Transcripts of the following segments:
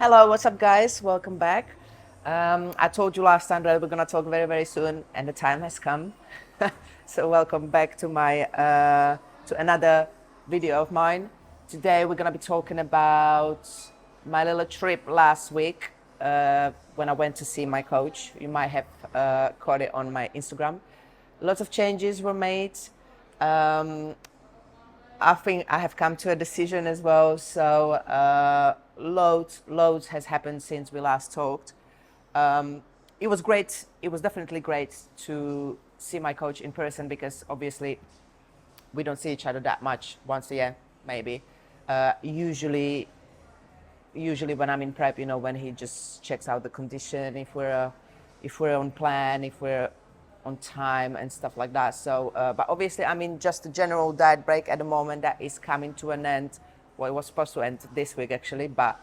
Hello, what's up, guys? Welcome back. I told you last time that we're gonna talk very, very soon, and the time has come. So welcome back to my to another video of mine. Today we're gonna be talking about my little trip last week when I went to see my coach. You might have caught it on my Instagram. Lots of changes were made. Um, I think I have come to a decision as well. So loads has happened since we last talked. Um, it was great. It was definitely great to see my coach in person because obviously we don't see each other that much, once a year, maybe. Usually when I'm in prep, when he just checks out the condition, if we're on plan, if we're on time and stuff like that. So, but obviously I'm in just a general diet break at the moment that is coming to an end. Well, it was supposed to end this week actually, but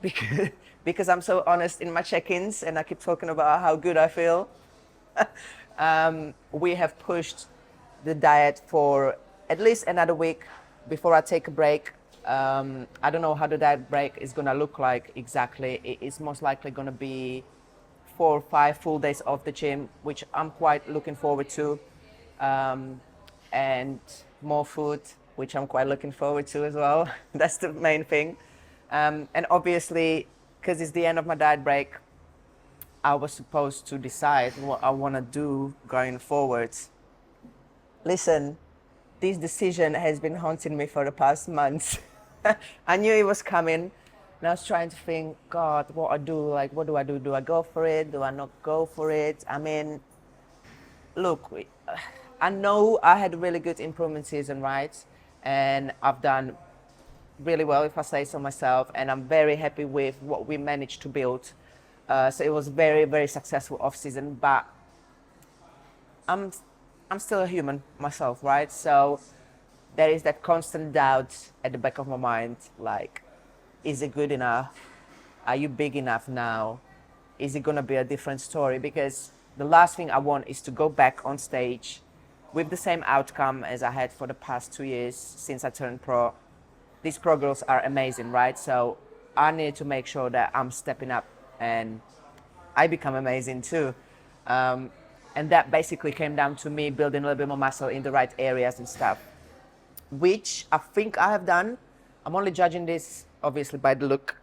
because, because I'm so honest in my check-ins and I keep talking about how good I feel, we have pushed the diet for at least another week before I take a break. I don't know how the diet break is gonna look like exactly. It is most likely gonna be 4 or 5 full days off the gym, which I'm quite looking forward to, and more food, which I'm quite looking forward to as well. That's the main thing. And obviously, because it's the end of my diet break, I was supposed to decide what I want to do going forward. Listen, this decision has been haunting me for the past months. I knew it was coming, and I was trying to think, God, what I do? Like, what do I do? Do I go for it? Do I not go for it? I mean, look, I know I had a really good improvement season, right? And I've done really well, if I say so myself, and I'm very happy with what we managed to build. So it was very, very successful off season, but I'm I'm still a human myself, right? So there is that constant doubt at the back of my mind, like, is it good enough? Are you big enough now? Is it gonna be a different story? Because the last thing I want is to go back on stage with the same outcome as I had for the past 2 years since I turned pro. These pro girls are amazing, right? So I need to make sure that I'm stepping up and I become amazing too. Um, and that basically came down to me building a little bit more muscle in the right areas and stuff, which I think I have done. I'm only judging this obviously by the look,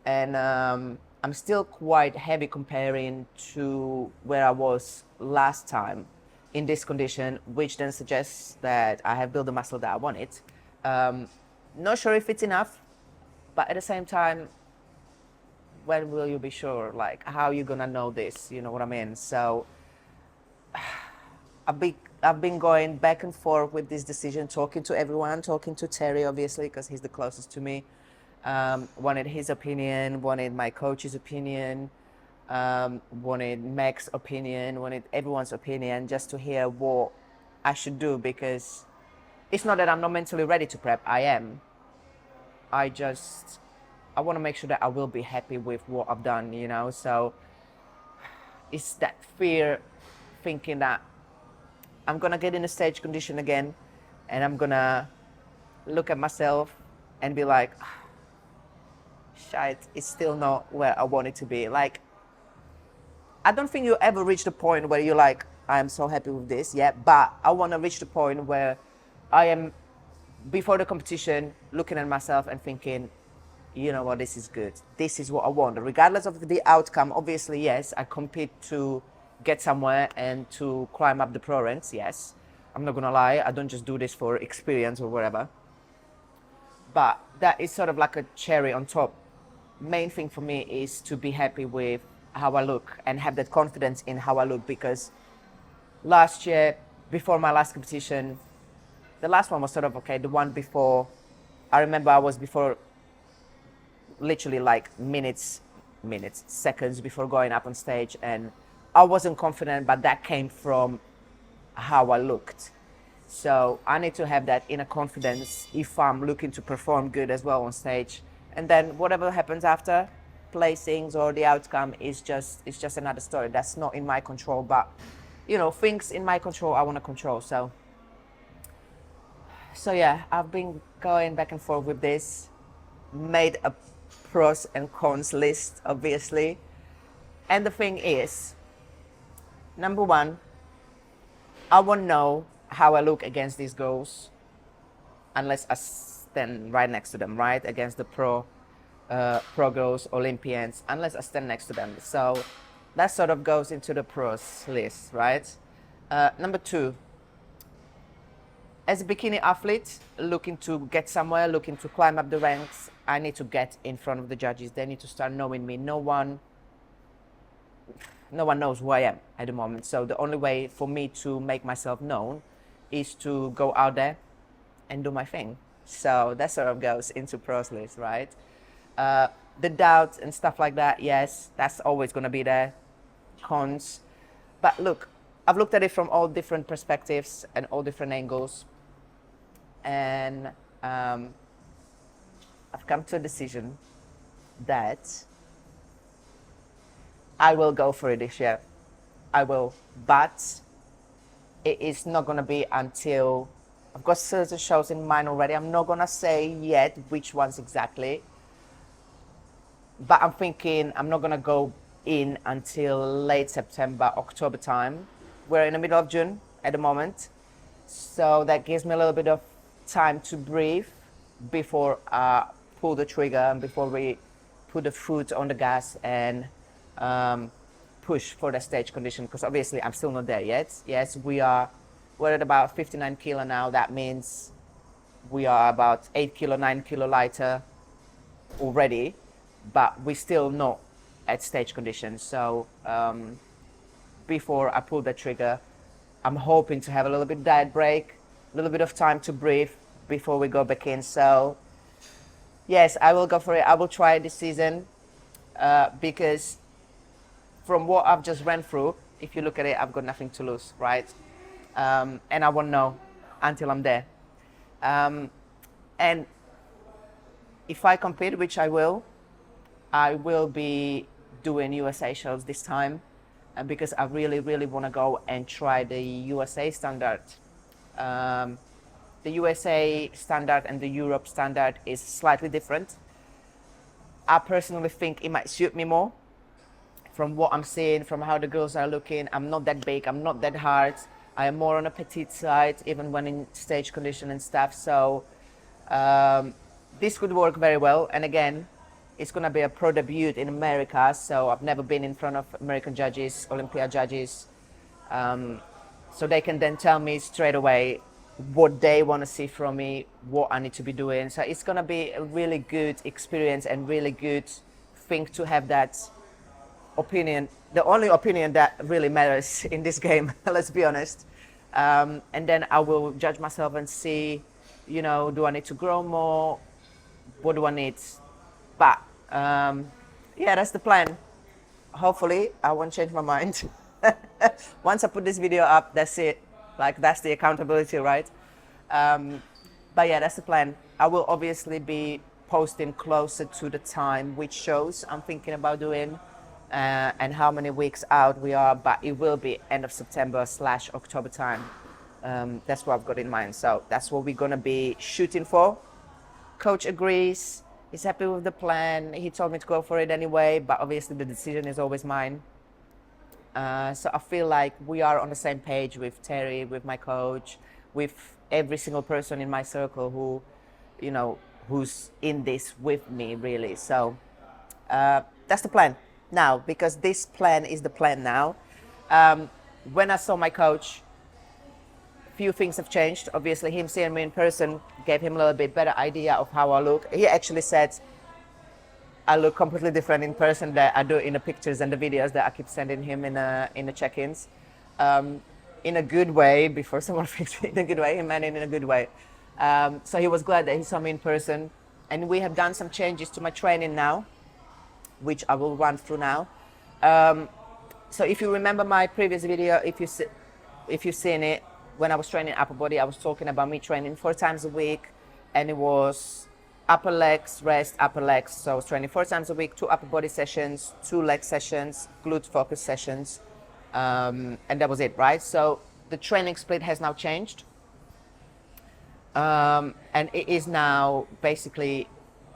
and I'm still quite heavy comparing to where I was last time in this condition, which then suggests that I have built the muscle that I wanted. Um, Not sure if it's enough, but at the same time, when will you be sure? Like, how are you gonna know this? You know what I mean? So I've been going back and forth with this decision, talking to everyone, talking to Terry, obviously, because he's the closest to me. Wanted his opinion, wanted my coach's opinion, wanted Meg's opinion, wanted everyone's opinion just to hear what I should do because it's not that I'm not mentally ready to prep. I am. I just I want to make sure that I will be happy with what I've done, So it's that fear thinking that I'm gonna get in a stage condition again and I'm gonna look at myself and be like, shit, it's still not where I want it to be. Like, I don't think you ever reach the point where you're like, I'm so happy with this yet, but I want to reach the point where I am before the competition looking at myself and thinking, you know what, this is good. This is what I want. Regardless of the outcome, obviously, yes, I compete to get somewhere and to climb up the pro ranks, yes. I'm not gonna lie, I don't just do this for experience or whatever. But that is sort of like a cherry on top. Main thing for me is to be happy with how I look and have that confidence in how I look because last year, before my last competition, the last one was sort of okay. The one before, I remember I was before literally like seconds before going up on stage, and I wasn't confident, but that came from how I looked. So I need to have that inner confidence if I'm looking to perform good as well on stage. And then whatever happens after, placings or the outcome is just another story. That's not in my control, but things in my control I want to control. So yeah, I've been going back and forth with this, made a pros and cons list, obviously. And the thing is, number one, I won't know how I look against these girls unless I stand right next to them, right? Against the pro girls, Olympians, unless I stand next to them. So that sort of goes into the pros list, right? Number two, as a bikini athlete, looking to get somewhere, looking to climb up the ranks, I need to get in front of the judges. They need to start knowing me. No one knows who I am at the moment. So the only way for me to make myself known is to go out there and do my thing. So that sort of goes into pros list, right? The doubts and stuff like that, yes, that's always going to be there. Cons. But look, I've looked at it from all different perspectives and all different angles. And I've come to a decision that I will go for it this year. I will, but it is not going to be until I've got certain shows in mind already. I'm not going to say yet which ones exactly, but I'm thinking I'm not going to go in until late September, October time. We're in the middle of June at the moment, so that gives me a little bit of time to breathe before I pull the trigger and before we put the foot on the gas and push for the stage condition, because obviously I'm still not there yet. Yes, we're at about 59 kilo now. That means we are about 8 kilo, 9 kilo lighter already, but we're still not at stage condition. So before I pull the trigger, I'm hoping to have a little bit diet break, a little bit of time to breathe before we go back in. So yes, I will go for it. I will try it this season because from what I've just ran through, if you look at it, I've got nothing to lose, right? And I won't know until I'm there. And if I compete, which I will be doing USA shows this time, because I really, really want to go and try the USA standard. The USA standard and the Europe standard is slightly different. I personally think it might suit me more. From what I'm seeing, from how the girls are looking, I'm not that big, I'm not that hard. I am more on a petite side, even when in stage condition and stuff. So this could work very well. And again, it's going to be a pro debut in America. So I've never been in front of American judges, Olympia judges. So they can then tell me straight away what they want to see from me, what I need to be doing. So it's going to be a really good experience and really good thing to have that opinion, the only opinion that really matters in this game, let's be honest. And then I will judge myself and see, do I need to grow more? What do I need? But yeah, that's the plan. Hopefully I won't change my mind. Once I put this video up, that's it. Like, that's the accountability, right? But yeah, that's the plan. I will obviously be posting closer to the time which shows I'm thinking about doing. And how many weeks out we are, but it will be end of September / October time. That's what I've got in mind. So that's what we're going to be shooting for. Coach agrees. He's happy with the plan. He told me to go for it anyway, but obviously the decision is always mine. So I feel like we are on the same page with Terry, with my coach, with every single person in my circle who, who's in this with me, really. So that's the plan. Now, because this plan is the plan now. When I saw my coach, few things have changed. Obviously, him seeing me in person gave him a little bit better idea of how I look. He actually said I look completely different in person than I do in the pictures and the videos that I keep sending him in the check-ins. In a good way, before someone thinks in a good way, he meant it in a good way. So he was glad that he saw me in person. And we have done some changes to my training now, which I will run through now. So if you remember my previous video, if you've seen it, when I was training upper body, I was talking about me training 4 times a week, and it was upper legs, rest, upper legs. So I was training 4 times a week, 2 upper body sessions, 2 leg sessions, glute focus sessions, and that was it, right? So the training split has now changed, and it is now basically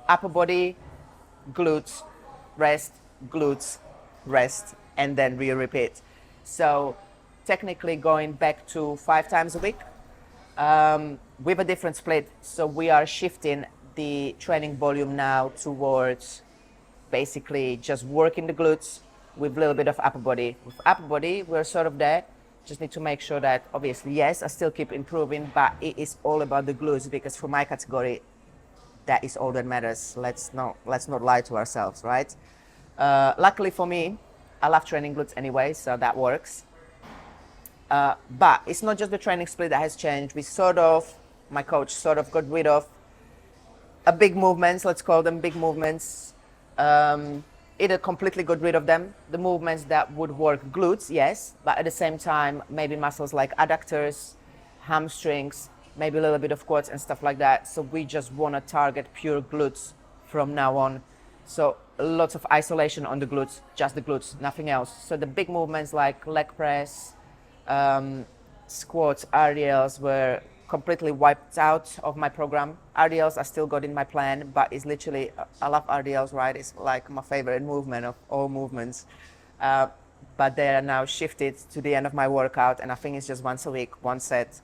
upper body glutes, rest, glutes, rest, and then re-repeat. So technically going back to 5 times a week with a different split. So we are shifting the training volume now towards basically just working the glutes with a little bit of upper body. With upper body, we're sort of there. Just need to make sure that, obviously, yes, I still keep improving, but it is all about the glutes, because for my category, that is all that matters. Let's not lie to ourselves, right? Luckily for me, I love training glutes anyway, so that works. But it's not just the training split that has changed. My coach sort of got rid of a big movements, let's call them big movements. Either completely got rid of them, the movements that would work glutes, yes, but at the same time, maybe muscles like adductors, hamstrings, maybe a little bit of quads and stuff like that. So we just want to target pure glutes from now on. So lots of isolation on the glutes, just the glutes, nothing else. So the big movements like leg press, squats, RDLs were completely wiped out of my program. RDLs I still got in my plan, but it's literally, I love RDLs, right? It's like my favorite movement of all movements. But they are now shifted to the end of my workout, and I think it's just once a week, one set.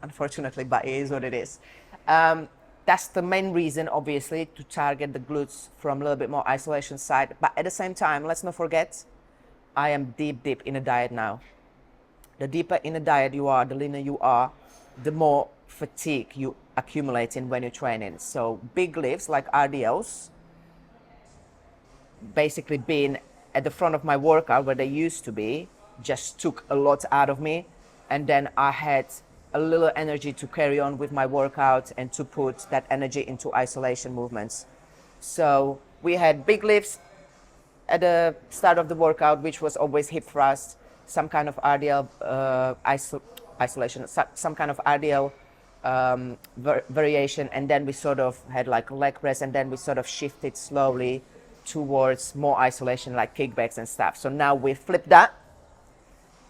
Unfortunately, but it is what it is. That's the main reason, obviously, to target the glutes from a little bit more isolation side. But at the same time, let's not forget, I am deep in a diet now. The deeper in a diet you are, the leaner you are, the more fatigue you accumulating when you're training. So big lifts like RDLs, basically being at the front of my workout where they used to be, just took a lot out of me. And then I had a little energy to carry on with my workout and to put that energy into isolation movements. So we had big lifts at the start of the workout, which was always hip thrust, some kind of RDL isolation, some kind of RDL variation, and then we sort of had like leg press, and then we sort of shifted slowly towards more isolation like kickbacks and stuff. So now we flip that,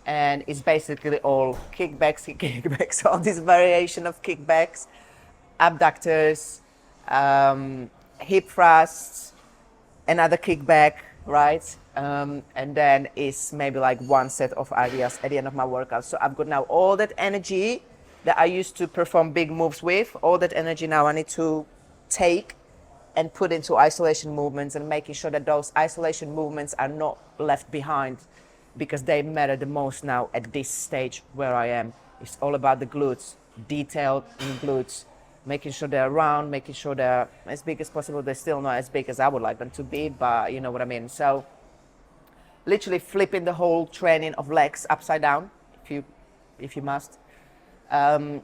and it's basically all kickbacks, all this variation of kickbacks, abductors, hip thrusts, another kickback, right? And then it's maybe like one set of RDLs at the end of my workout. So I've got now all that energy that I used to perform big moves with, all that energy now I need to take and put into isolation movements, and making sure that those isolation movements are not left behind, because they matter the most now at this stage where I am. It's all about the glutes, detailed in glutes, making sure they're round, making sure they're as big as possible. They're still not as big as I would like them to be, but you know what I mean. So literally flipping the whole training of legs upside down, if you must, and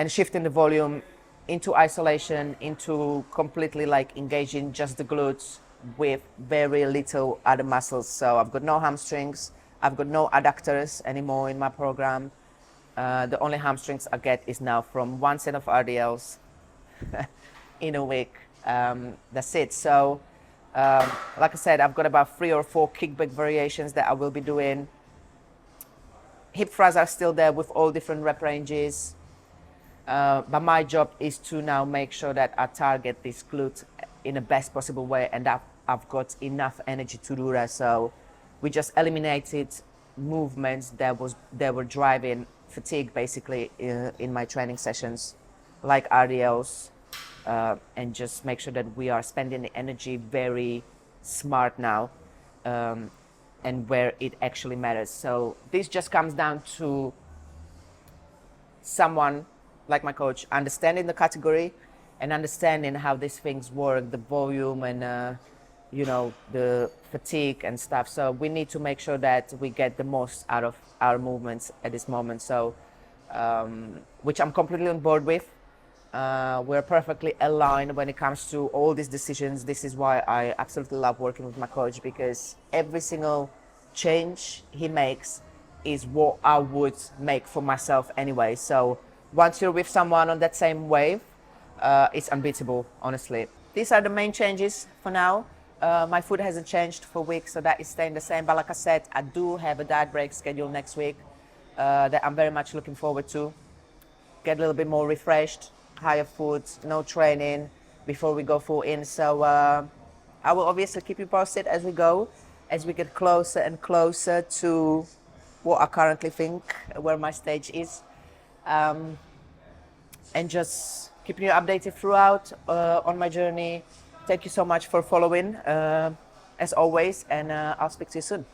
shifting the volume into isolation, into completely like engaging just the glutes with very little other muscles. So I've got no hamstrings, I've got no adductors anymore in my program. The only hamstrings I get is now from one set of RDLs in a week. That's it. So like I said, I've got about 3 or 4 kickback variations that I will be doing. Hip thrusts are still there with all different rep ranges. But my job is to now make sure that I target this glute in the best possible way, and I've got enough energy to do that. So we just eliminated movements that were driving fatigue basically in my training sessions, like RDLs, and just make sure that we are spending the energy very smart now, and where it actually matters. So this just comes down to someone like my coach understanding the category and understanding how these things work, the volume and the fatigue and stuff. So we need to make sure that we get the most out of our movements at this moment. So which I'm completely on board with. We're perfectly aligned when it comes to all these decisions. This is why I absolutely love working with my coach, because every single change he makes is what I would make for myself anyway. So once you're with someone on that same wave, it's unbeatable, honestly. These are the main changes for now. My food hasn't changed for weeks, so that is staying the same. But like I said, I do have a diet break scheduled next week that I'm very much looking forward to. Get a little bit more refreshed, higher food, no training, before we go full in. So I will obviously keep you posted as we go, as we get closer and closer to what I currently think where my stage is, and just keeping you updated throughout on my journey. Thank you so much for following, as always, and I'll speak to you soon.